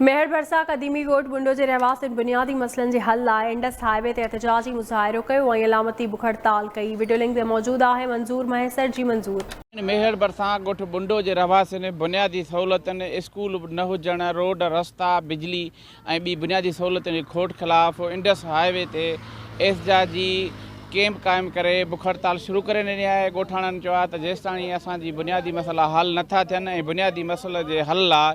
मेहर भरसा कदीमी ॻोठ बुंडो जे रहवासियुनि बुनियादी मसइलनि जे हल लाइ इंडस हाईवे ते एहतजाजी मुज़ाहिरो कयो ऐं अलामती बुख हड़ताल कई। वीडियो लिंक ते मौजूद आहे मंज़ूर महेसर जी मंज़ूर। मेहर भरसा ॻोठ बुंडो जे रहवासियुनि बुनियादी सहूलियतुनि स्कूल न हुजण, रोड रस्ता बिजली ऐं ॿी बुनियादी सहूलियतुनि जी खोट ख़िलाफ़ इंडस हाईवे ते एहतजाजी कैंप क़ाइमु करे बुख हड़ताल शुरू करे ॾिनी आहे। ॻोठाणनि चयो आहे त जेसिताईं असांजी बुनियादी मसइला हल नथा थियनि ऐं बुनियादी मसइले जे हल लाइ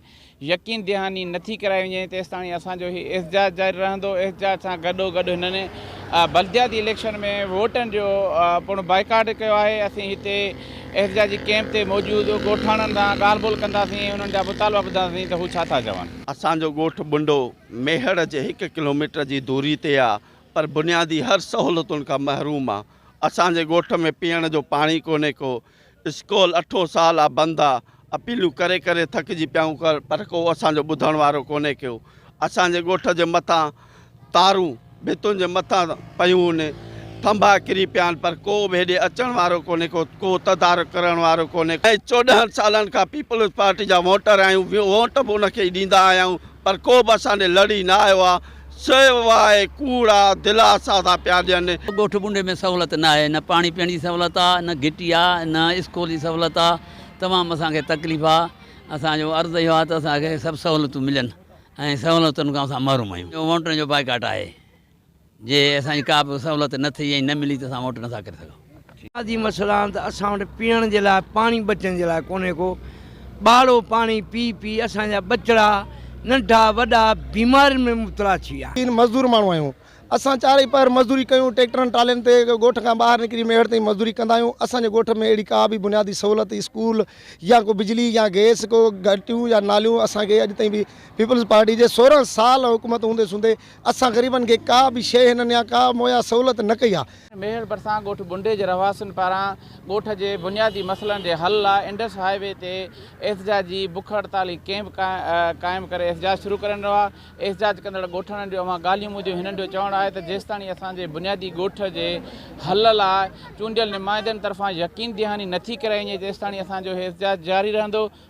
यकीन दहानी नथी कराई वञे तेसिताईं असांजो ही एहतजाज जारी रहंदो। एहतजाज सां गॾोगॾु हिननि बल्दियाती इलेक्शन में वोटनि जो पिणु बाइकाट कयो आहे। असीं हिते एहतजाजी कैंप ते मौजूदु ॻोठाणनि सां ॻाल्हि ॿोल कंदासीं, उन्हनि जा मुतालबा ॿुधंदासीं त हू छा था चवनि। असांजो ॻोठ बुंडो मेहर जे 1 किलोमीटर जी दूरी ते आहे, पर बुनियादी हर सहूलियतुनि खां महरूम आहे। असांजे ॻोठ में पीअण जो पाणी कोन्हे को, स्कूल 8 साल आहे बंदि आहे। अपीलूं करे करे थकिजी पियाऊं पर को असांजो ॿुधण वारो कोन्हे को। असांजे ॻोठ जे मथां तारूं भितुनि जे मथां पयूं आहिनि, थंभा किरी पिया आहिनि, पर को बि हेॾे अचण वारो कोन्हे को तदारक करण वारो कोन्हे। ऐं 14 सालनि खां पीपल्स पार्टी जा वोटर आहियूं, वोट बि उनखे ॾींदा आया आहियूं, पर को बि असांजे लड़ी न आयो आहे। सवाइ कूड़ा दिलासा था पिया ॾियनि। ॻोठ बुंडे में सहूलियत न आहे, न पाणी पीअण जी सहूलियत आहे, न घिटी आहे, न स्कूल जी सहूलियत आहे। तमामु असांखे तकलीफ़ आहे। असांजो अर्ज़ु इहो आहे त असांखे सभु सहूलियतूं मिलनि ऐं सहूलियतुनि खां असां महरूम आहियूं। वोटनि जो बाइकाट आहे। जे असांजी का बि सहूलियत न थी ऐं न मिली त असां वोट नथा करे सघूं। बुनियादी मसइला त असां वटि पीअण जे लाइ पाणी बचण जे लाइ कोन्हे को। ॿारो पाणी पी पी असांजा बचड़ा नंढा वॾा बीमारियुनि में मुबतला थी विया। मज़दूर माण्हू आहियूं असां, चारई पर मज़दूरी कयूं, ट्रैक्टरनि टालियुनि ते ॻोठ खां ॿाहिरि निकिरी मेहर ताईं मज़दूरी कंदा आहियूं। असांजे ॻोठ में अहिड़ी का बि बुनियादी सहूलियत स्कूल या को बिजली या गैस को घटियूं या नालियूं असांखे अॼु ताईं बि पीपल्स पार्टी जे 16 साल हुकूमत हूंदे सूंदे असां ग़रीबनि खे का बि शइ हिननि या का मुहैया सहूलियत न कई आहे। मेहर भरसा ॻोठ बुंडे जे रहवासियुनि पारां ॻोठ जे बुनियादी मसइलनि जे हल लाइ इंडस हाईवे ते एहतजाजी बुख हड़ताली कैंप क़ाइमु करे एहतजाज शुरू करे ॾिनो आहे। एहतजाज कंदड़ ॻोठाणनि जो अमां ॻाल्हियूं ॿुधियूं। हिननि जो चवणु आहे त जेसिताईं असांजे बुनियादी ॻोठ जे हल लाइ चूंडियल नुमाइंदनि तरफ़ां यकीन दहानी नथी कराई वञे तेसिताईं असांजो एहतजाज जारी रहंदो।